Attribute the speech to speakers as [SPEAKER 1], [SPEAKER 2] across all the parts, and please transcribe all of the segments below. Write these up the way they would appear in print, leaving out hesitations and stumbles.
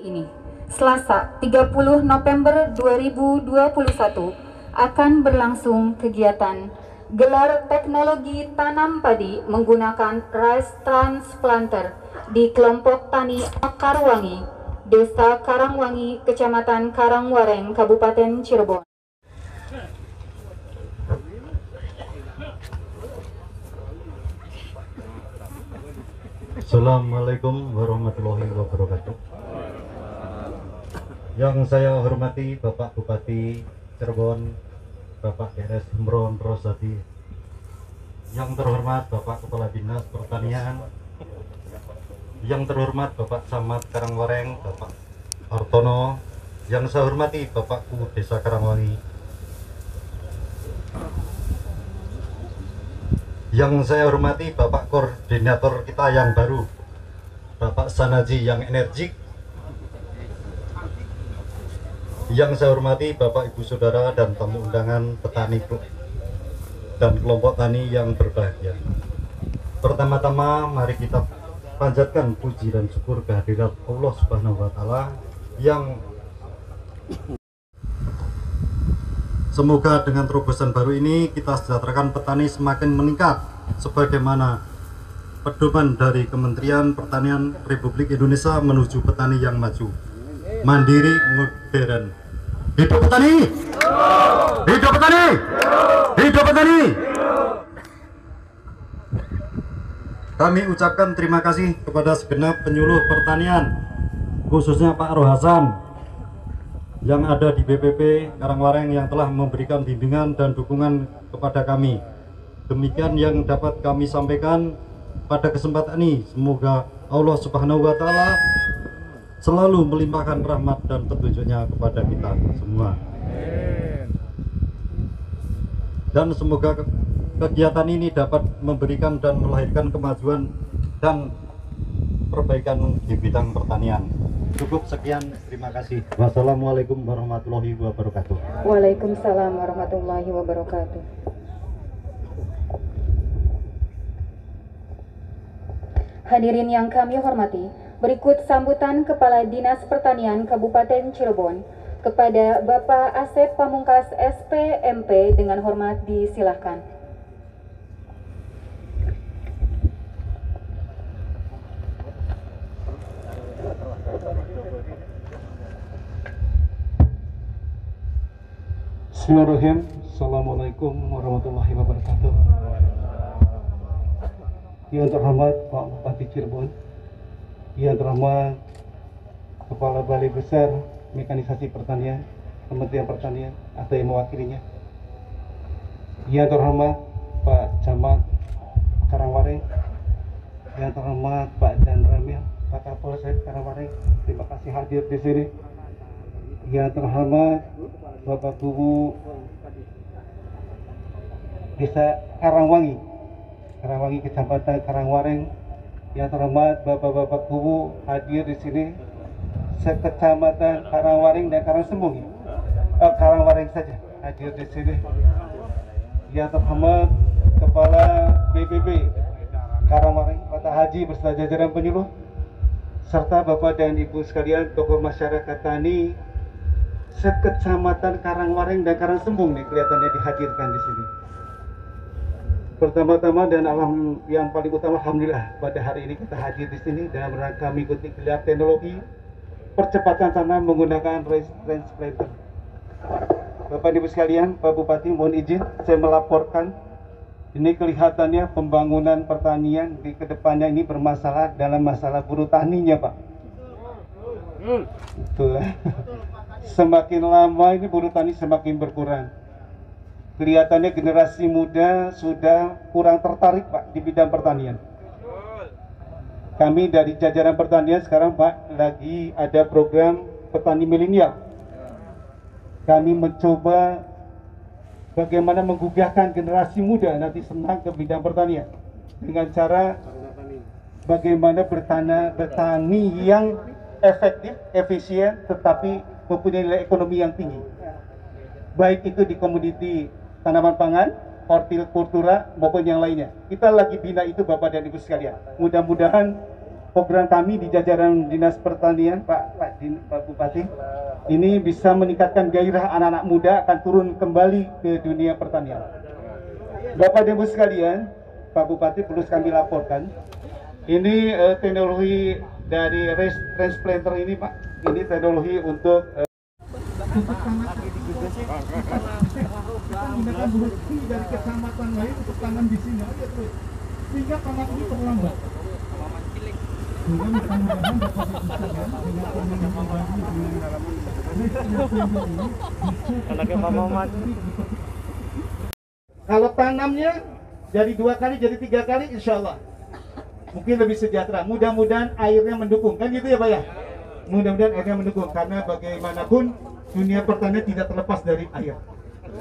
[SPEAKER 1] ini, Selasa 30 November 2021, akan berlangsung kegiatan gelar teknologi tanam padi menggunakan rice transplanter di kelompok tani Karangwangi, Desa Karangwangi, Kecamatan Karangwareng, Kabupaten Cirebon.
[SPEAKER 2] Assalamualaikum warahmatullahi wabarakatuh. Yang saya hormati Bapak Bupati Cirebon, Bapak DS Imron Rosadi, yang terhormat Bapak Kepala Dinas Pertanian, yang terhormat Bapak Camat Karangwareng, Bapak Hartono, yang saya hormati Bapakku Desa Karangwangi, yang saya hormati Bapak Koordinator kita yang baru, Bapak Sanaji yang energik, yang saya hormati Bapak Ibu Saudara dan tamu undangan petani dan kelompok tani yang berbahagia. Pertama-tama mari kita panjatkan puji dan syukur kehadirat Allah Subhanahu wa Ta'ala yang semoga dengan terobosan baru ini kita sejahterakan petani semakin meningkat sebagaimana pedoman dari Kementerian Pertanian Republik Indonesia menuju petani yang maju, mandiri, modern. Hidup petani! Hidup petani! Hidup petani! Kami ucapkan terima kasih kepada segenap penyuluh pertanian, khususnya Pak Rohasan yang ada di BPP Karangwareng yang telah memberikan bimbingan dan dukungan kepada kami. Demikian yang dapat kami sampaikan pada kesempatan ini. Semoga Allah Subhanahu wa Ta'ala selalu melimpahkan rahmat dan petunjuknya kepada kita semua. Dan semoga kegiatan ini dapat memberikan dan melahirkan kemajuan dan perbaikan di bidang pertanian. Cukup sekian, terima kasih. Wassalamualaikum warahmatullahi wabarakatuh.
[SPEAKER 1] Waalaikumsalam warahmatullahi wabarakatuh. Hadirin yang kami hormati, berikut sambutan Kepala Dinas Pertanian Kabupaten Cirebon kepada Bapak Asep Pamungkas SPMP, dengan hormat disilahkan.
[SPEAKER 3] Bismillahirrahmanirrahim. Assalamualaikum warahmatullahi wabarakatuh. Yang terhormat Pak Bupati Cirebon, yang terhormat Kepala Balai Besar Mekanisasi Pertanian Kementerian Pertanian atau yang mewakilinya, yang terhormat Pak Camat Karangwareng, yang terhormat Pak Dan Ramil, Pak Kapolsek Karangwareng, terima kasih hadir di sini. Yang terhormat Bapak Guru Desa Karangwangi, Kecamatan Karangwareng, yang terhormat Bapak-bapak Guru hadir di sini sekecamatan Karangwareng dan Karangsembung, Karangwareng saja hadir di sini. Yang terhormat Kepala BPB Karangwareng, Pak Haji beserta jajaran penyuluh, serta Bapak dan Ibu sekalian tokoh masyarakat tani sekecamatan Karangwareng dan Karangsembung nih kelihatannya dihadirkan di sini. Pertama-tama dan yang paling utama, alhamdulillah pada hari ini kita hadir di sini dalam rangka mengikuti gelar teknologi percepatan tanam menggunakan rice transplanter. Bapak Ibu sekalian, Pak Bupati mohon izin saya melaporkan, ini kelihatannya pembangunan pertanian di kedepannya ini bermasalah dalam masalah buruh taninya, Pak. Betul. Semakin lama ini buruh tani semakin berkurang. Kelihatannya generasi muda sudah kurang tertarik, Pak, di bidang pertanian. Kami dari jajaran pertanian sekarang, Pak, lagi ada program petani milenial. Kami mencoba bagaimana menggugahkan generasi muda nanti senang ke bidang pertanian dengan cara bagaimana bertani yang efektif, efisien, tetapi mempunyai nilai ekonomi yang tinggi, baik itu di komoditi tanaman pangan, hortikultura maupun yang lainnya. Kita lagi bina itu Bapak dan Ibu sekalian. Mudah-mudahan program kami di jajaran Dinas Pertanian, Pak Bupati, ini bisa meningkatkan gairah anak-anak muda akan turun kembali ke dunia pertanian. Bapak dan Ibu sekalian, Pak Bupati perlu kami laporkan, ini teknologi dari transplanter ini, Pak, ini teknologi untuk menggunakan bukti dari kecamatan lain untuk tanam di sini aja terus, sehingga tanam ini terlambat. Kalau tanamnya dari 2 kali jadi 3 kali, insya Allah mungkin lebih sejahtera. Mudah-mudahan airnya mendukung, kan gitu ya Pak ya. Mudah-mudahan airnya mendukung, karena bagaimanapun dunia pertanian tidak terlepas dari air.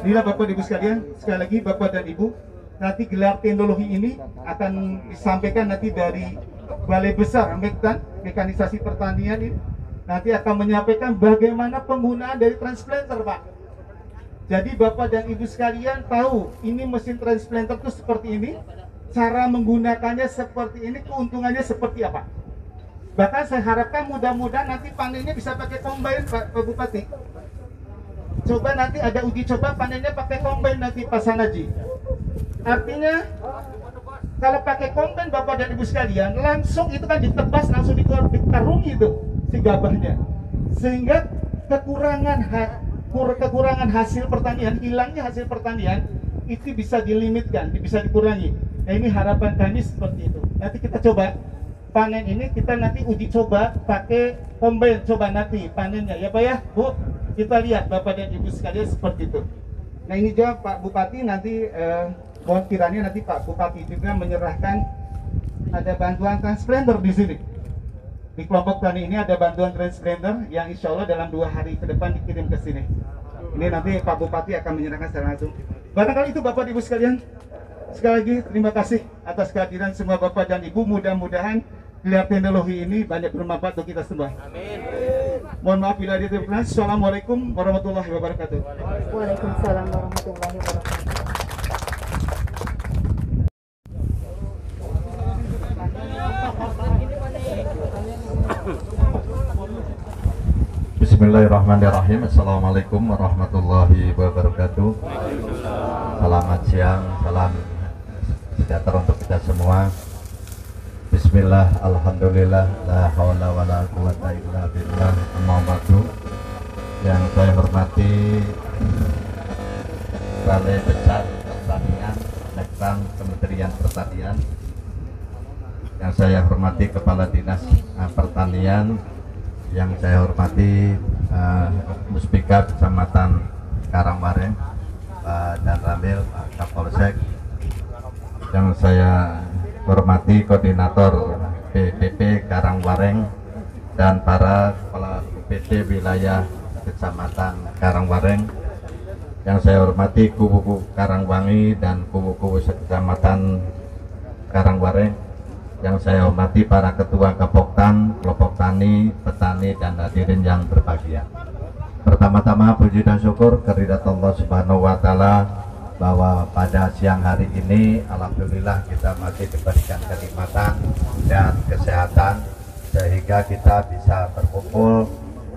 [SPEAKER 3] Inilah Bapak Ibu sekalian, sekali lagi Bapak dan Ibu, nanti gelar teknologi ini akan disampaikan nanti dari Balai Besar Mekanisasi Pertanian ini, nanti akan menyampaikan bagaimana penggunaan dari transplanter, Pak. Jadi Bapak dan Ibu sekalian tahu ini mesin transplanter itu seperti ini, cara menggunakannya seperti ini, keuntungannya seperti apa. Bahkan saya harapkan mudah-mudahan nanti panennya bisa pakai combine, Pak Bupati. Coba nanti ada uji coba panennya pakai combine nanti Pak Sanaji. Artinya kalau pakai combine Bapak dan Ibu sekalian, langsung itu kan ditebas, langsung dikarungi itu si gabahnya. Sehingga kekurangan hasil pertanian, hilangnya hasil pertanian itu bisa dilimitkan, bisa dikurangi. Nah, ini harapan kami seperti itu. Nanti kita coba panen ini, kita nanti uji coba pakai combine, coba nanti panennya ya Pak ya, Bu. Kita lihat Bapak dan Ibu sekalian seperti itu. Nah, ini juga Pak Bupati nanti mohon kiranya nanti Pak Bupati juga menyerahkan ada bantuan transplanter di sini. Di kelompok tani ini ada bantuan transplanter yang insya Allah dalam 2 hari ke depan dikirim ke sini. Ini nanti Pak Bupati akan menyerahkan secara langsung. Barangkali itu Bapak Ibu sekalian. Sekali lagi terima kasih atas kehadiran semua Bapak dan Ibu. Mudah-mudahan gelar teknologi ini banyak bermanfaat untuk kita semua. Amin. Mohon maaf bila ada terima. Assalamualaikum warahmatullahi wabarakatuh.
[SPEAKER 1] Waalaikumsalam warahmatullahi wabarakatuh.
[SPEAKER 4] Bismillahirrahmanirrahim. Assalamualaikum warahmatullahi wabarakatuh. Selamat siang, salam sejahtera untuk kita semua. Bismillah, alhamdulillah, la haula wa la quwata illa billah, amma ba'du. Yang saya hormati Balai Besar Pertanian, Lekran Kementerian Pertanian. Yang saya hormati Kepala Dinas Pertanian. Yang saya hormati Muspika Kecamatan Karangwareng, Pak Dan Ramil, Pak Kapolsek. Yang saya hormati Koordinator BPP Karangwareng dan para kepala UPT wilayah Kecamatan Karangwareng. Yang saya hormati Kubu Karangwangi dan Kubu Kecamatan Karangwareng. Yang saya hormati para ketua Kepoktan, kelompok tani, petani, dan hadirin yang berbahagia. Pertama-tama puji dan syukur kehadirat Allah Subhanahu wa Ta'ala bahwa pada siang hari ini alhamdulillah kita masih diberikan kenikmatan dan kesehatan sehingga kita bisa berkumpul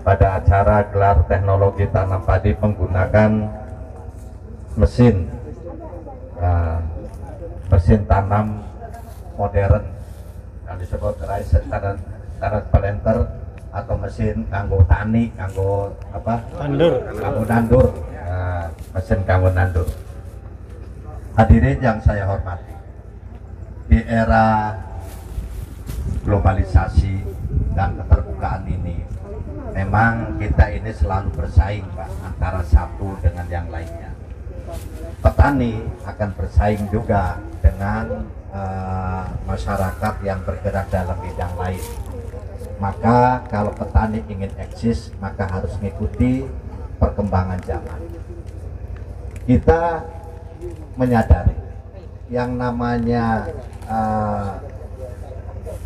[SPEAKER 4] pada acara gelar teknologi tanam padi menggunakan mesin tanam modern yang disebut rice transplanter atau mesin kanggo tani, kanggo apa? Nandur. Mesin kanggo nandur. Hadirin yang saya hormati, di era globalisasi dan keterbukaan ini, memang kita ini selalu bersaing, Pak, antara satu dengan yang lainnya. Petani akan bersaing juga dengan masyarakat yang bergerak dalam bidang lain. Maka kalau petani ingin eksis, maka harus mengikuti perkembangan zaman. Kita menyadari yang namanya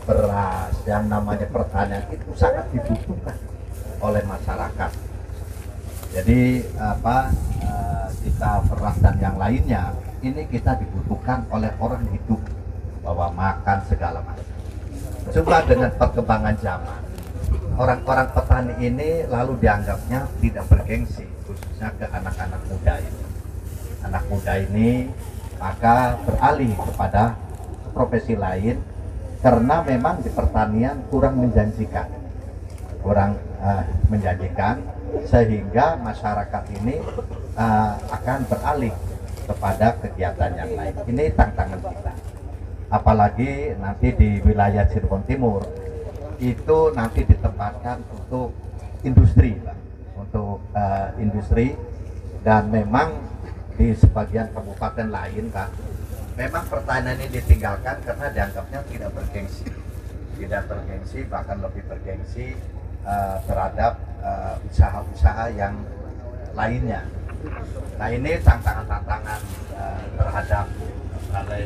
[SPEAKER 4] beras, yang namanya pertanian itu sangat dibutuhkan oleh masyarakat. Jadi kita beras dan yang lainnya ini kita dibutuhkan oleh orang hidup, bahwa makan segala macam. Cuma dengan perkembangan zaman, orang-orang petani ini lalu dianggapnya tidak bergengsi, khususnya ke anak-anak muda ini. Anak muda ini maka beralih kepada profesi lain karena memang di pertanian kurang menjanjikan, sehingga masyarakat ini akan beralih kepada kegiatan yang lain. Ini tantangan kita. Apalagi nanti di wilayah Cirebon Timur itu nanti ditempatkan untuk industri, Pak. Untuk industri, dan memang di sebagian kabupaten lain, Pak, memang pertanian ini ditinggalkan karena dianggapnya tidak bergengsi, bahkan lebih bergengsi terhadap usaha-usaha yang lainnya. Nah, ini tantangan-tantangan terhadap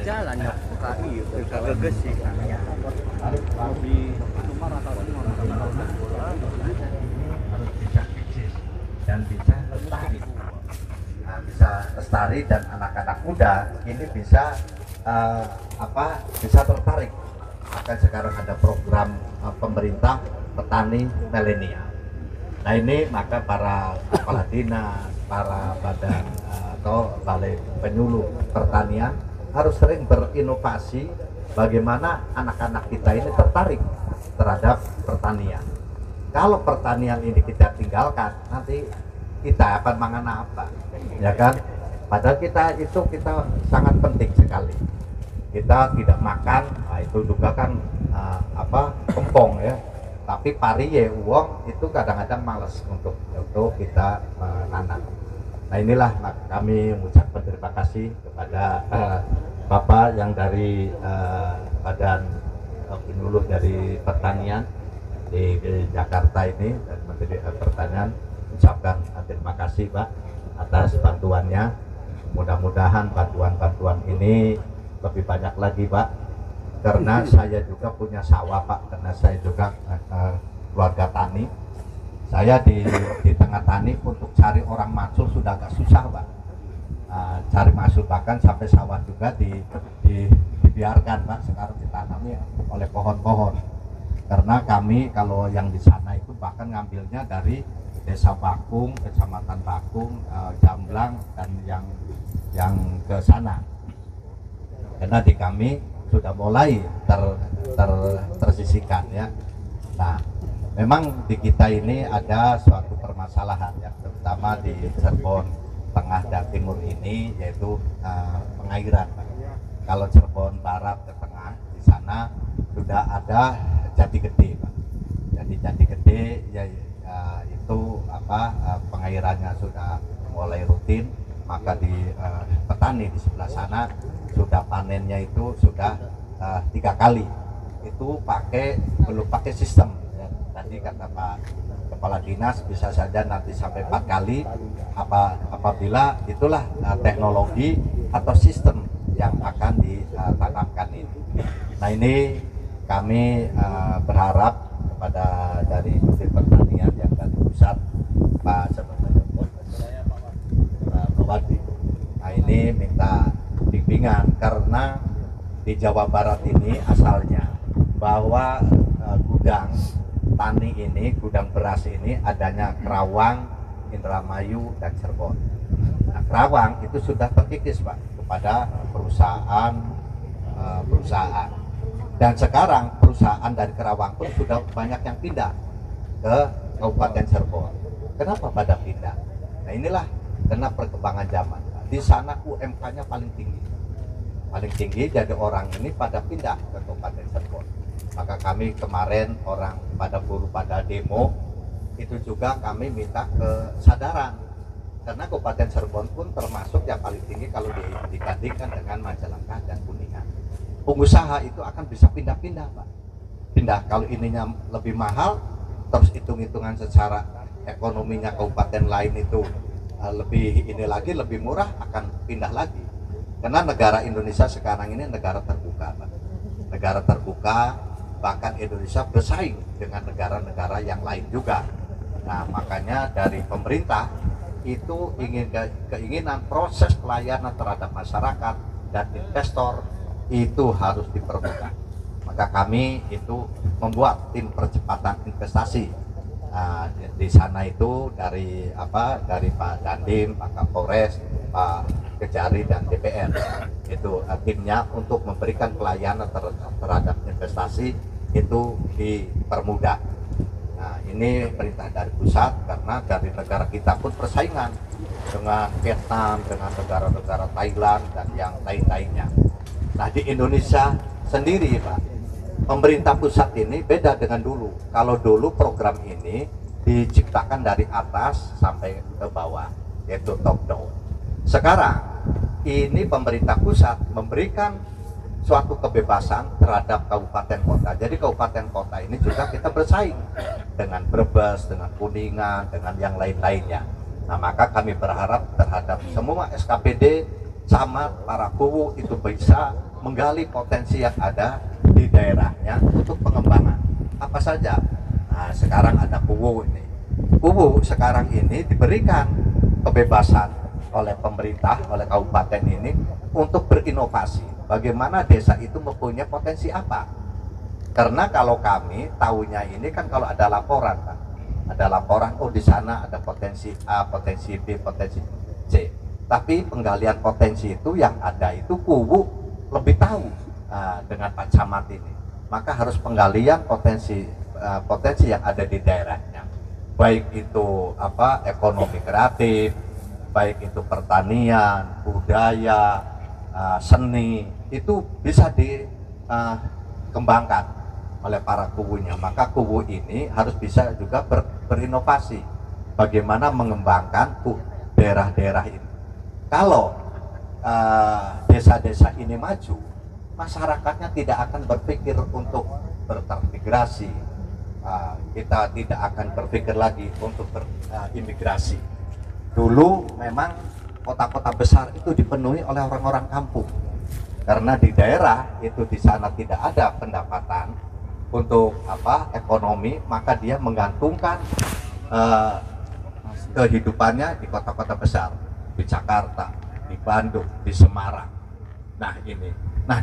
[SPEAKER 5] jalannya KI kagak gesi
[SPEAKER 4] harus bisa eksis dan bisa lestari. Nah, bisa lestari dan anak-anak muda ini bisa bisa tertarik. Bahkan sekarang ada program pemerintah petani milenial. Nah, ini maka para kepala dinas, para badan atau balai penyuluh pertanian harus sering berinovasi bagaimana anak-anak kita ini tertarik terhadap pertanian. Kalau pertanian ini kita tinggalkan, nanti kita akan makan apa, ya kan? Padahal kita sangat penting sekali. Kita tidak makan, nah itu juga kan kempong ya. Tapi pariye uang itu kadang-kadang malas untuk kita menanam. Nah, inilah kami mengucapkan terima kasih kepada Bapak yang dari Badan Penyuluh dari Pertanian di Jakarta ini, dan Menteri Pertanian. Ucapkan terima kasih, Pak, atas bantuannya. Mudah-mudahan bantuan-bantuan ini lebih banyak lagi, Pak, karena saya juga punya sawah, Pak, karena saya juga keluarga tani. Saya di tengah tani untuk cari orang macul sudah agak susah, Pak. Cari macul, bahkan sampai sawah juga dibiarkan, Pak, sekarang ditanami oleh pohon-pohon. Karena kami kalau yang di sana itu bahkan ngambilnya dari Desa Bakung, Kecamatan Bakung, Jamblang, dan yang ke sana. Karena di kami sudah mulai tersisihkan ya. Nah, memang di kita ini ada suatu permasalahan ya, terutama di Cirebon Tengah dan Timur ini, yaitu pengairan, Pak. Kalau Cirebon Barat ke Tengah, di sana sudah ada Jati Gede, Pak. Jadi Jati Gede ya, itu pengairannya sudah mulai rutin, maka di petani di sebelah sana sudah panennya itu sudah 3 kali. Itu belum pakai sistem. Tadi kata Pak Kepala Dinas bisa saja nanti sampai 4 kali apabila itulah teknologi atau sistem yang akan ditanamkan ini. Nah, ini kami berharap kepada dari Menteri Pertanian yang dari pusat, Pak Bupati. Nah, ini minta bimbingan karena di Jawa Barat ini asalnya bahwa gudang tani ini, gudang beras ini adanya Kerawang, Indramayu, dan Cirebon. Nah, Kerawang itu sudah terkikis, Pak, kepada perusahaan. Dan sekarang perusahaan dari Kerawang pun sudah banyak yang pindah ke Kabupaten Cirebon. Kenapa pada pindah? Nah, inilah karena perkembangan zaman. Di sana UMK-nya paling tinggi, jadi orang ini pada pindah ke Kabupaten Cirebon. Maka kami kemarin orang pada buruh pada demo itu juga kami minta kesadaran, karena Kabupaten Cirebon pun termasuk yang paling tinggi kalau dibandingkan dengan Majalengka dan Kuningan. Pengusaha itu akan bisa pindah-pindah, Pak. Pindah kalau ininya lebih mahal, terus hitung-hitungan secara ekonominya kabupaten lain itu lebih murah, akan pindah lagi. Karena negara Indonesia sekarang ini negara terbuka, Pak. Negara terbuka, bahkan Indonesia bersaing dengan negara-negara yang lain juga. Nah, makanya dari pemerintah itu keinginan proses pelayanan terhadap masyarakat dan investor itu harus dipermudah. maka kami itu membuat tim percepatan investasi. Di sana itu dari Pak Dandim, Pak Kapolres, Pak Kejari dan DPR itu timnya untuk memberikan pelayanan terhadap investasi itu dipermudah. Nah, ini perintah dari pusat karena dari negara kita pun persaingan dengan Vietnam, dengan negara-negara Thailand dan yang lain-lainnya. Nah, di Indonesia sendiri, Pak, pemerintah pusat ini beda dengan dulu. Kalau dulu program ini diciptakan dari atas sampai ke bawah, yaitu top down. Sekarang ini pemerintah pusat memberikan suatu kebebasan terhadap kabupaten kota. Jadi kabupaten kota ini juga kita bersaing dengan Brebes, dengan Kuningan, dengan yang lain-lainnya. Nah, maka kami berharap terhadap semua SKPD, camat, para kuwu itu bisa menggali potensi yang ada di daerahnya untuk pengembangan. Apa saja? Nah, sekarang ada kuwu ini. Kuwu sekarang ini diberikan kebebasan oleh pemerintah, oleh kabupaten ini untuk berinovasi. Bagaimana desa itu mempunyai potensi apa? Karena kalau kami tahunya ini kan kalau ada laporan, Pak. Ada laporan, oh di sana ada potensi A, potensi B, potensi C. Tapi penggalian potensi itu yang ada itu kuwu lebih tahu dengan Pak Camat ini. Maka harus penggalian potensi yang ada di daerahnya. Baik itu ekonomi kreatif, baik itu pertanian, budaya, seni, itu bisa dikembangkan oleh para kuwunya. Maka kuwu ini harus bisa juga berinovasi bagaimana mengembangkan daerah-daerah ini. Kalau desa-desa ini maju, masyarakatnya tidak akan berpikir untuk bertransmigrasi. Kita tidak akan berpikir lagi untuk berimigrasi. Dulu memang kota-kota besar itu dipenuhi oleh orang-orang kampung karena di daerah itu di sana tidak ada pendapatan untuk ekonomi, maka dia menggantungkan kehidupannya di kota-kota besar, di Jakarta, di Bandung, di Semarang. Nah ini,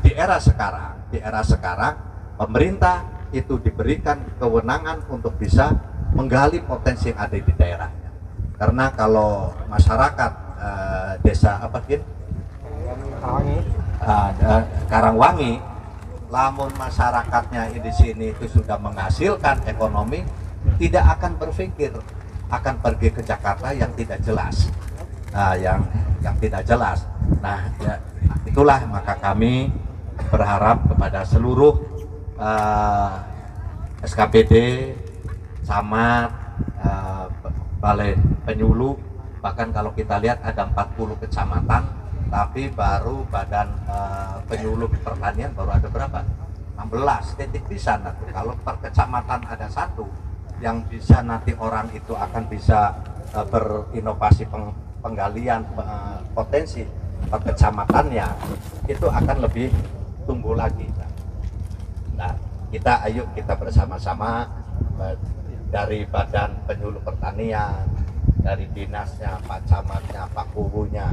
[SPEAKER 4] di era sekarang pemerintah itu diberikan kewenangan untuk bisa menggali potensi yang ada di daerah. Karena kalau masyarakat desa Karangwangi, lamun masyarakatnya di sini itu sudah menghasilkan ekonomi, tidak akan berpikir akan pergi ke Jakarta yang tidak jelas, yang tidak jelas. Nah, ya, itulah maka kami berharap kepada seluruh SKPD, camat, balai penyuluh, bahkan kalau kita lihat ada 40 kecamatan, tapi baru badan penyuluh pertanian baru ada berapa? 16 titik di sana. Kalau per kecamatan ada satu yang bisa nanti orang itu akan bisa berinovasi penggalian potensi per kecamatannya, itu akan lebih tumbuh lagi. Nah, ayo kita bersama-sama dari Badan Penyuluh Pertanian, dari dinasnya, Pak Camatnya, Pak Kuwunya,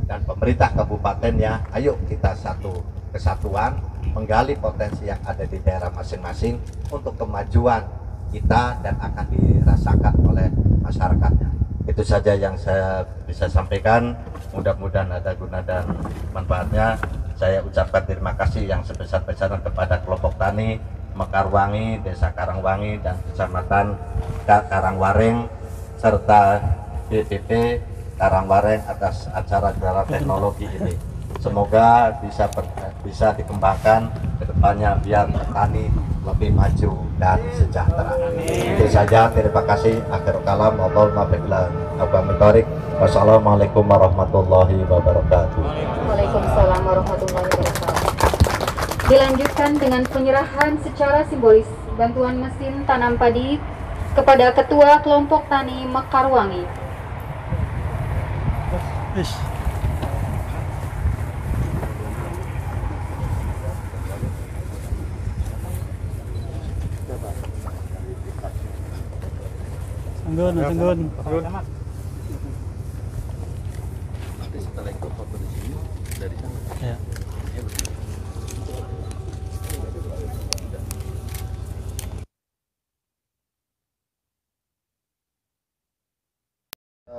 [SPEAKER 4] dan pemerintah kabupatennya, ayo kita satu kesatuan menggali potensi yang ada di daerah masing-masing untuk kemajuan kita dan akan dirasakan oleh masyarakatnya. Itu saja yang saya bisa sampaikan, mudah-mudahan ada guna dan manfaatnya. Saya ucapkan terima kasih yang sebesar-besarnya kepada kelompok tani Mekarwangi, Desa Karangwangi, dan Kecamatan Karangwareng, serta BPP Karangwareng atas acara Geraha Teknologi ini. Semoga bisa dikembangkan ke depannya biar petani lebih maju dan sejahtera. Itu saja, terima kasih. Akhirul kalam, wassalamualaikum warahmatullahi wabarakatuh.
[SPEAKER 1] Waalaikumsalam warahmatullahi wabarakatuh. Dilanjutkan dengan penyerahan secara simbolis bantuan mesin tanam padi kepada Ketua Kelompok Tani Mekarwangi.
[SPEAKER 6] Tenggun.
[SPEAKER 5] Setelah itu foto di sini dari sana.
[SPEAKER 6] Ya.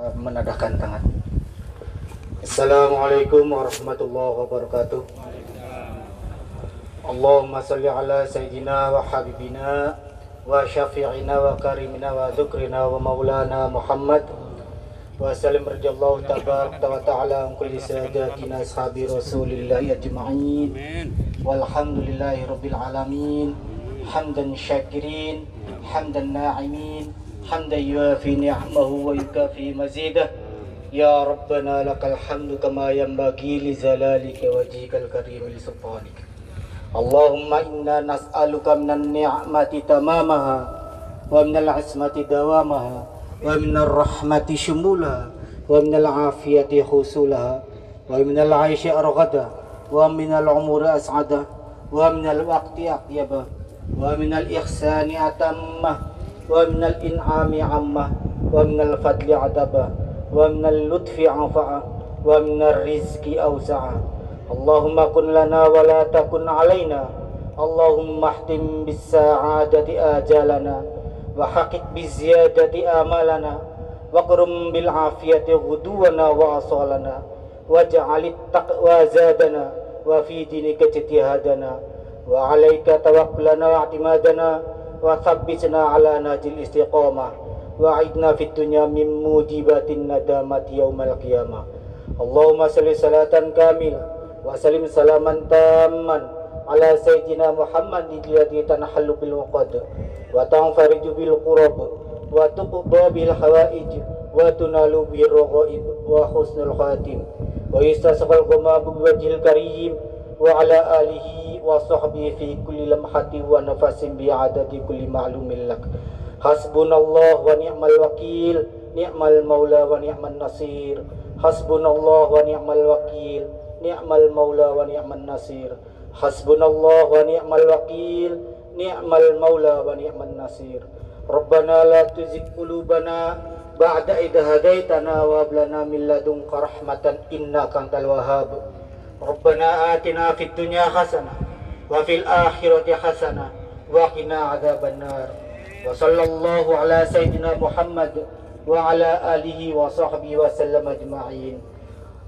[SPEAKER 6] menadahkan tangan. Assalamualaikum warahmatullahi wabarakatuh. Allahumma salli ala sayyidina wa habibina wa syafi'ina wa karimina wa dhukrina wa maulana Muhammad wa sallim radhiyallahu tabaraka wa ta'ala an kulli sadatina ashabi rasulillahi ajma'in walhamdulillahi rabbil alamin hamdan syakirin hamdan na'imin hamdan yuafi ni'amahu wa yukafi mazidah ya rabbana lakal hamdu kama yanbaghi li zalalika wajhikal karim li sultanika Allahumma inna nas'aluka minan ni'mati tamamaha wa minal ismati dawamaha wa minar rahmati shumulaha wa minal afiyati husulaha wa minal aishi arghada wa minal umuri as'ada wa minal waqti aqyaba wa minal ihsani atammah wa minal in'ami ammah wa minal fadli adaba wa minal lutfi afa'a wa minar rizki awsa'a Allahumma kun lana wa la takun alaina Allahumma ahtim bis sa'adati ajalana wa haqiq biz ziyadati amalana wa qrum bil afiyati ghuduwana wa asalana waj'alit taqwa zadana wa fi dinika ijtihadana wa alayka tawakkalana wa i'timadana wa thabbitna ala najil istiqamah wa a'idna fid dunya min mujibatin nadamati yaumal qiyamah Allahumma salli salatan kamilah wa salim salaman tamman ala sayyidina Muhammadin alladhi tanhallu bil uqad wa tanfariju bil qurab wa tuqda bil hawaij wa tunalu bir raghaib wa husnul khatim wa yastasqal ghamamu bi wajhil karim wa ala alihi wa sahbihi fi kulli lamhati wa nafasin bi adadi kulli ma'lumin lak hasbunallah wa ni'mal wakil ni'mal maula wa ni'man nasir hasbunallah wa ni'mal wakil ni'mal maula wa ni'man nasir hasbunallah wa ni'mal wakil ni'mal maula wa ni'man nasir rabbana la tuzigh qulubana ba'da idh hadaitana wa hab lana min ladunka rahmatan innaka antal wahhab rabbana atina fid dunya hasanah wa fil akhirati hasanah wa qina adzabannar wa sallallahu ala sayyidina Muhammad wa ala alihi wa sahbihi wa sallam ajma'in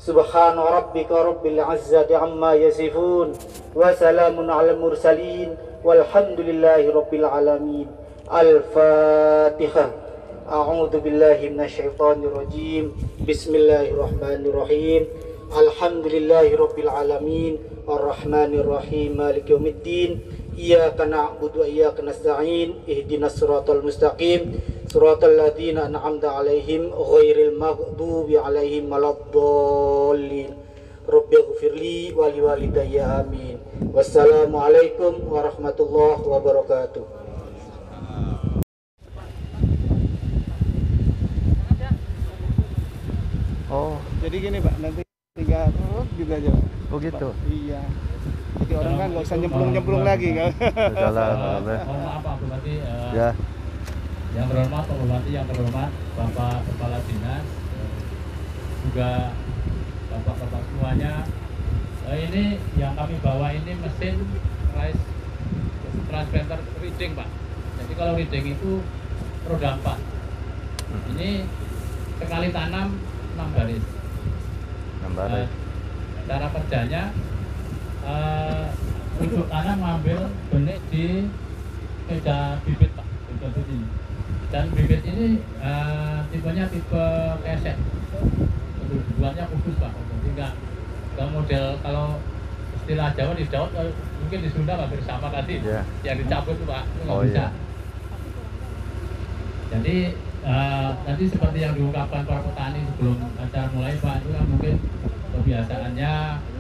[SPEAKER 6] Subhana rabbika rabbil izzati amma yasifun wa salamun alal mursalin walhamdulillahi rabbil alamin. Al-Fatihah. A'udzu billahi minasyaitonir rajim. Bismillahirrahmanirrahim. Alhamdulillahi rabbil alamin. Arrahmanir rahim. Maliki yaumiddin. Iyyaka na'budu wa iyyaka nasta'in. Ihdinas siratal mustaqim. Suratul ladzina an'amta 'alaihim ghairil maghdubi 'alaihim waladdallin. Rabbighfirli wa liwalidayya amin. Wassalamualaikum warahmatullahi wabarakatuh.
[SPEAKER 3] Oh, jadi gini Pak, nanti 3 truk gitu aja Pak.
[SPEAKER 7] Oh gitu?
[SPEAKER 3] Iya. Jadi orang kan nggak usah nyemplung-nyemplung lagi kan.
[SPEAKER 7] Salah.
[SPEAKER 8] Maaf Pak Bupati,
[SPEAKER 7] Ya.
[SPEAKER 8] yang terhormat Pak Bupati, yang terhormat Bapak Kepala Dinas, juga Bapak-bapak semuanya. Ini yang kami bawa ini mesin rice transplanter reading Pak. Jadi kalau reading itu roda 4. Ini sekali tanam 6 baris.
[SPEAKER 7] 6 baris.
[SPEAKER 8] Cara kerjanya untuk tanam mengambil benih di meja bibit Pak, meja bibit ini. Dan bibit ini tipenya tipe keset. Tujuannya khusus Pak, jadi nggak model kalau istilah Jawa di Jawa mungkin di Sunda hampir sama tadi, yang dicabut tuh Pak, itu nggak bisa. Jadi nanti seperti yang diungkapkan para petani sebelum acara mulai Pak, itu kan mungkin kebiasaannya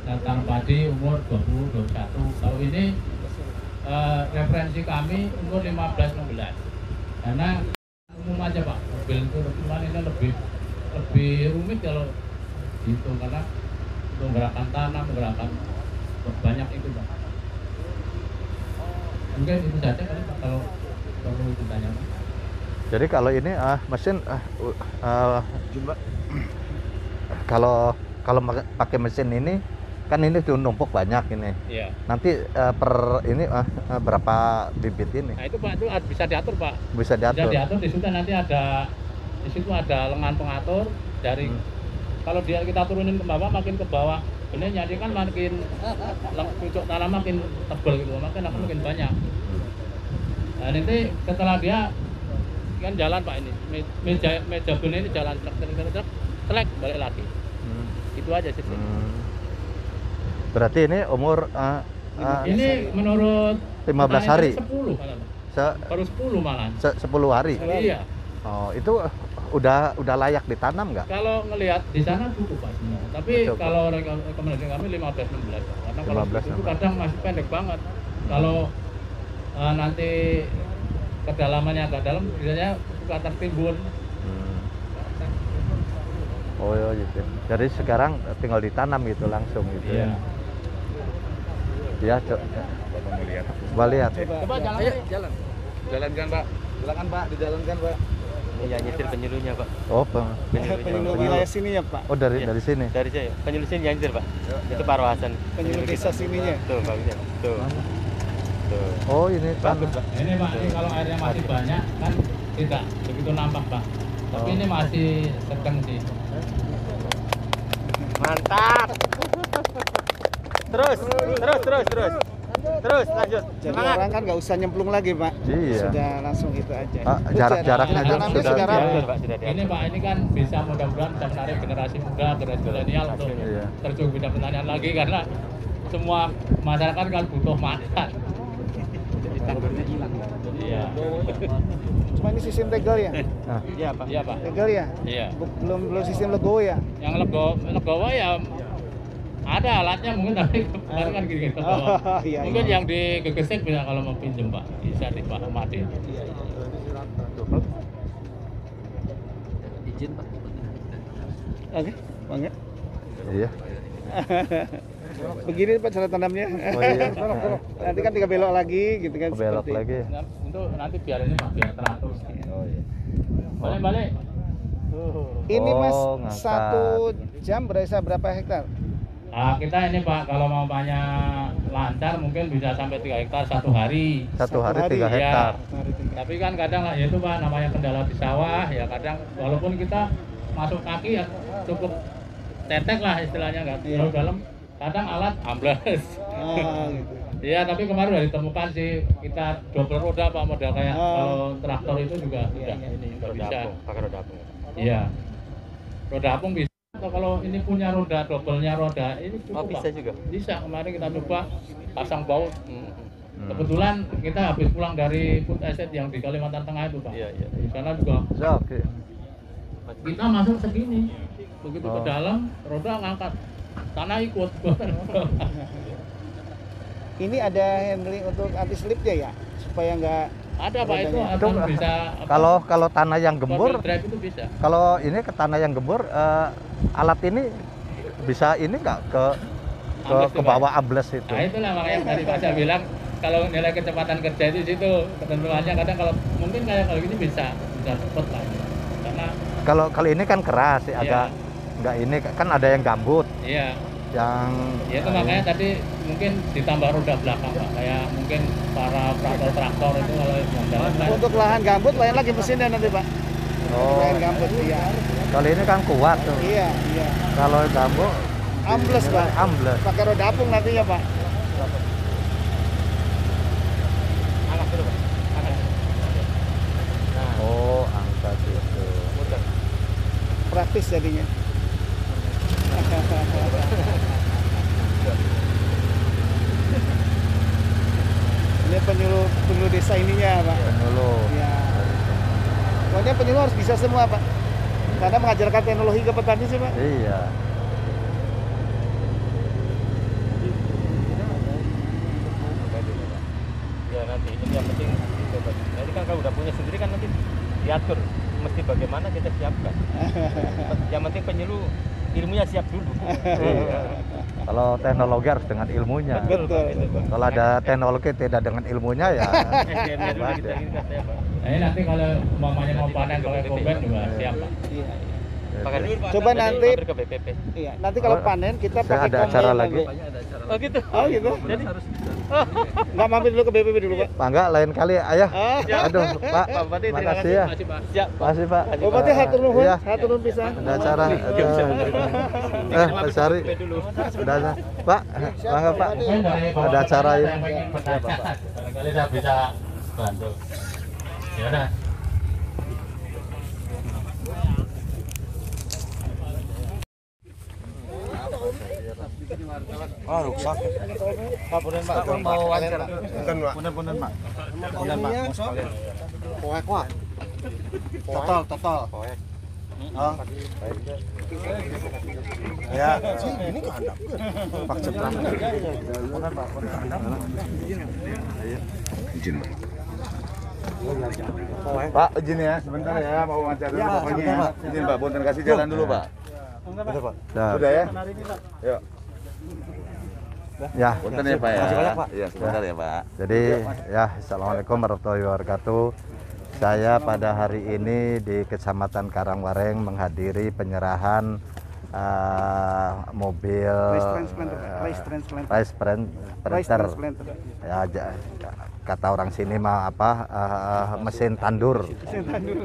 [SPEAKER 8] tanam padi umur 20-21. Kalau ini referensi kami umur 15-16, karena umum aja Pak, mobil itu cuman ini lebih rumit kalau gitu, karena untuk gerakan tanam, gerakan banyak itu Pak. Mungkin itu saja kali Pak kalau perlu ditanya.
[SPEAKER 7] Jadi kalau ini mesin kalau pakai mesin ini kan ini numpuk banyak ini.
[SPEAKER 8] Iya.
[SPEAKER 7] Nanti per ini berapa bibit ini?
[SPEAKER 8] Nah itu Pak, itu bisa diatur Pak.
[SPEAKER 7] Bisa diatur.
[SPEAKER 8] Bisa diatur, di situ nanti ada di situ ada lengan pengatur dari kalau kita turunin ke bawah, makin ke bawah benihnya dia kan makin pucuk tanah makin tebal gitu, makin banyak. Nah nanti setelah dia kan jalan Pak ini meja benih ini jalan trek balik lagi. Itu aja sih.
[SPEAKER 7] Berarti ini umur
[SPEAKER 8] ini menurut
[SPEAKER 7] 15 hari.
[SPEAKER 8] 10 baru 10 malah.
[SPEAKER 7] 10 hari.
[SPEAKER 8] Iya.
[SPEAKER 7] Oh, itu udah layak ditanam nggak?
[SPEAKER 8] Kalau ngelihat di sana cukup Pak semua. Tapi
[SPEAKER 7] Cukup.
[SPEAKER 8] kalau rekomendasi kami 15-16. Karena kalau
[SPEAKER 7] 15,
[SPEAKER 8] itu kadang masih pendek banget. Kalau nanti kedalamannya agak dalam, biasanya suka tertimbun.
[SPEAKER 7] Oh iya gitu. Jadi sekarang tinggal ditanam gitu langsung gitu ya. Ya, coba lihat.
[SPEAKER 8] Coba jalan.
[SPEAKER 5] Jalankan Pak. Silakan Pak, dijalankan Pak.
[SPEAKER 9] Iya, nyetir penyuluhnya Pak.
[SPEAKER 7] Oh,
[SPEAKER 3] Penyuluh wilayah sini ya Pak.
[SPEAKER 7] Oh dari sini.
[SPEAKER 9] Dari saya. Penyuluh sini yang nyetir Pak. Itu Pak Rohasan.
[SPEAKER 3] Penyuluh desa sininya.
[SPEAKER 9] Tuh, bagusnya. Tuh. Tuh.
[SPEAKER 7] Oh ini
[SPEAKER 9] Bagus Pak.
[SPEAKER 8] Ini Pak, ini kalau airnya masih banyak kan tidak begitu nampak Pak. Tapi ini masih sedang sih.
[SPEAKER 9] Mantap. Terus, lanjut.
[SPEAKER 3] Jadi orang kan nggak usah nyemplung lagi Pak.
[SPEAKER 7] Iya.
[SPEAKER 3] Sudah langsung itu aja.
[SPEAKER 7] Jarak-jaraknya
[SPEAKER 3] Tanamnya
[SPEAKER 7] sudah
[SPEAKER 3] sudah rapi.
[SPEAKER 9] Pak, sudah
[SPEAKER 8] Ini Pak, ini kan bisa mudah-mudahan bisa menarik generasi muda, generasi milenial untuk
[SPEAKER 7] Iya.
[SPEAKER 8] terjun bidang pertanian lagi karena semua masyarakat kan butuh makan. Iya.
[SPEAKER 3] Cuma ini sistem tegel ya?
[SPEAKER 8] Iya Pak. Iya Pak.
[SPEAKER 3] Tegel ya?
[SPEAKER 8] Iya.
[SPEAKER 3] Belum sistem legowo ya?
[SPEAKER 8] Yang legowo ya ada alatnya mungkin tapi kemarin kan gini
[SPEAKER 3] iya,
[SPEAKER 8] mungkin yang digegesek bisa kalau mau pinjem Pak bisa dipahami.
[SPEAKER 9] Izin Pak.
[SPEAKER 3] Oke, bangga.
[SPEAKER 7] Iya.
[SPEAKER 3] Begini Pak cara tanamnya.
[SPEAKER 7] Oh iya.
[SPEAKER 3] Nanti kan tinggal belok lagi gitu kan.
[SPEAKER 7] Belok
[SPEAKER 3] seperti.
[SPEAKER 7] lagi.
[SPEAKER 8] Nah, untuk nanti biar ini Pak biar teratur.
[SPEAKER 7] Oh iya.
[SPEAKER 8] Balik.
[SPEAKER 3] Ini Mas
[SPEAKER 7] Oh, ngangkat.
[SPEAKER 3] 1 jam berisa berapa hektar?
[SPEAKER 8] Nah, kita ini Pak kalau mau banyak lancar mungkin bisa sampai 3 hektar 1 hari.
[SPEAKER 7] 1 hari 3
[SPEAKER 8] Iya.
[SPEAKER 7] hektar.
[SPEAKER 8] Tapi kan kadang lah ya itu Pak namanya kendala di sawah ya kadang walaupun kita masuk kaki ya cukup tetek lah istilahnya nggak terlalu dalam kadang alat ambles.
[SPEAKER 3] Oh, gitu.
[SPEAKER 8] Iya tapi kemarin udah ditemukan sih kita double roda Pak model kayak kalau traktor itu juga udah ini udah bisa.
[SPEAKER 9] Pakai roda apung.
[SPEAKER 8] Iya. Roda apung bisa atau kalau ini punya roda double-nya roda ini cukup
[SPEAKER 9] bisa
[SPEAKER 8] Pak.
[SPEAKER 9] juga.
[SPEAKER 8] Bisa kemarin kita coba pasang baut. Kebetulan kita habis pulang dari food estate yang di Kalimantan Tengah itu Pak.
[SPEAKER 9] Iya.
[SPEAKER 8] Di sana juga
[SPEAKER 7] Oke.
[SPEAKER 8] kita masuk segini. Begitu ke dalam roda ngangkat. Tanah ikut.
[SPEAKER 3] Ini ada handling untuk anti slipnya ya? Supaya nggak
[SPEAKER 8] Ada Pak itu
[SPEAKER 3] rodanya.
[SPEAKER 8] akan bisa
[SPEAKER 7] Kalau tanah yang gembur,
[SPEAKER 8] drive itu bisa.
[SPEAKER 7] kalau ini ke tanah yang gembur, alat ini bisa ini nggak ke
[SPEAKER 8] Ambles tuh,
[SPEAKER 7] bawah ambles itu.
[SPEAKER 8] Nah itulah makanya tadi Pak saya bilang kalau nilai kecepatan kerja itu situ ketentuannya kadang kalau mungkin kayak kalau gini bisa cepet lah karena
[SPEAKER 7] Kalau ini kan keras,
[SPEAKER 8] Iya.
[SPEAKER 7] agak nggak ini kan ada yang gambut,
[SPEAKER 8] iya
[SPEAKER 7] yang
[SPEAKER 8] ya itu makanya tadi mungkin ditambah roda belakang Pak kayak mungkin para traktor itu kalau yang dalam kan
[SPEAKER 3] untuk lahan gambut lain lagi mesinnya nanti Pak.
[SPEAKER 7] Oh,
[SPEAKER 3] Lahan gambut iya.
[SPEAKER 7] kalau ini kan kuat tuh.
[SPEAKER 3] Iya.
[SPEAKER 7] Kalau gambut
[SPEAKER 3] Ambles Pak.
[SPEAKER 7] ambles.
[SPEAKER 3] Pakai roda apung nantinya Pak.
[SPEAKER 8] angkat dulu Pak angkat.
[SPEAKER 7] Oh, angkat itu.
[SPEAKER 3] Praktis jadinya. Ini penyuluh desa ininya Pak.
[SPEAKER 7] Penyuluh.
[SPEAKER 3] Ya. Pokoknya penyuluh harus bisa semua Pak. Karena mengajarkan teknologi ke petani sih Pak.
[SPEAKER 7] Iya.
[SPEAKER 9] Ya nanti ini yang penting dicoba. Nanti kan kalau udah punya sendiri kan nanti diatur mesti bagaimana kita siapkan. Yang penting penyuluh ilmunya siap dulu.
[SPEAKER 7] Kalau teknologi harus dengan ilmunya.
[SPEAKER 3] Betul.
[SPEAKER 7] Kalau ada teknologi tidak dengan ilmunya ya.
[SPEAKER 8] Nah, ini nanti kalau umpamanya mau panen pakai kombайн juga siap Pak.
[SPEAKER 3] Iya.
[SPEAKER 9] Pakai
[SPEAKER 3] Coba nanti
[SPEAKER 9] mampir ke BPP.
[SPEAKER 3] iya, nanti kalau panen kita
[SPEAKER 7] Saya
[SPEAKER 3] pakai
[SPEAKER 7] ada acara
[SPEAKER 3] combine
[SPEAKER 7] lagi.
[SPEAKER 9] Oh gitu.
[SPEAKER 3] Oh gitu.
[SPEAKER 9] Jadi harus
[SPEAKER 3] Nggak mampir dulu ke BPP dulu, Pak.
[SPEAKER 7] Pak enggak lain kali ayah. Aduh, Pak.
[SPEAKER 9] Pak Bupati, terima
[SPEAKER 7] Makasih
[SPEAKER 9] kasih.
[SPEAKER 7] ya.
[SPEAKER 9] Siap.
[SPEAKER 7] Makasih, Pak.
[SPEAKER 3] Oh, berarti hatur nuhun,
[SPEAKER 7] Iya.
[SPEAKER 3] hatur nuhun pisan.
[SPEAKER 7] Ada acara Pak Sari. Sudah ada. Pak, bangga Pak. Ada acara ini.
[SPEAKER 8] Barangkali saya bisa bantu. Ya udah.
[SPEAKER 5] Oh, rusak. Pak, punten Pak, mau wawancara. Punten Pak. Punten Pak. Punten Pak, mau sekalian. Poek, Pak. Total. Poek. Oh. Ya. Ini ke handap. Pak Ceplang. Punten Pak, Izin, Pak.
[SPEAKER 10] Pak, izin ya, sebentar ya, mau wawancara dulu pokoknya ya. Izin Pak, punten kasih jalan dulu Pak.
[SPEAKER 2] Betul, Pak.
[SPEAKER 10] Sudah ya? Yuk.
[SPEAKER 7] Ya,
[SPEAKER 10] Punten ya Pak ya.
[SPEAKER 2] Makasih banyak, Pak.
[SPEAKER 10] Iya, sebentar ya Pak.
[SPEAKER 7] jadi ya Assalamualaikum warahmatullahi wabarakatuh. Saya pada hari ini di Kecamatan Karangwareng menghadiri penyerahan mobil rice planter. Ya, kata orang sini mah apa mesin tandur.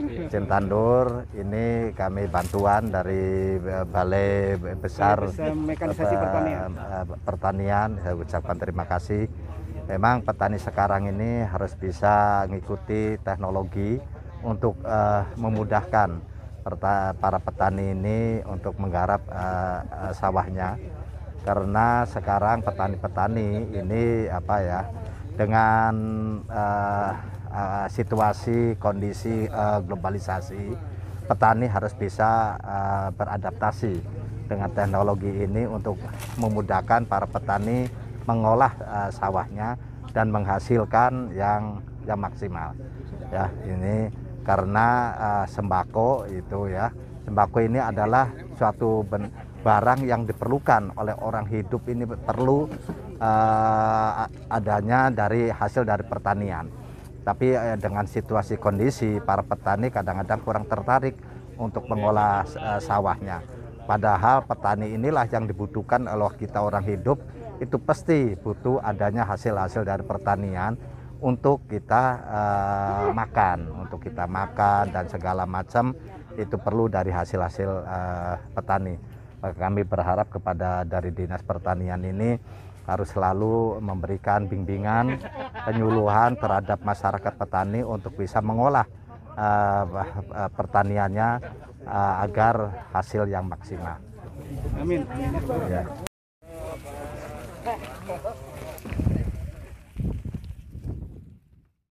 [SPEAKER 7] Mesin tandur ini kami bantuan dari Balai Besar
[SPEAKER 3] Mekanisasi
[SPEAKER 7] Pertanian. Saya ucapkan terima kasih. Memang petani sekarang ini harus bisa mengikuti teknologi untuk memudahkan para petani ini untuk menggarap sawahnya, karena sekarang petani-petani ini apa ya, dengan situasi kondisi globalisasi, petani harus bisa beradaptasi dengan teknologi ini untuk memudahkan para petani mengolah sawahnya dan menghasilkan yang maksimal. Ya, ini karena sembako itu ya, sembako ini adalah suatu barang yang diperlukan oleh orang hidup, ini perlu adanya dari hasil dari pertanian. Tapi dengan situasi kondisi, para petani kadang-kadang kurang tertarik untuk mengolah sawahnya. Padahal petani inilah yang dibutuhkan oleh kita orang hidup, itu pasti butuh adanya hasil-hasil dari pertanian untuk kita makan, dan segala macam itu perlu dari hasil-hasil petani. Maka kami berharap kepada dari Dinas Pertanian ini harus selalu memberikan bimbingan, penyuluhan terhadap masyarakat petani untuk bisa mengolah pertaniannya agar hasil yang maksimal.
[SPEAKER 3] Amin.
[SPEAKER 7] Ya.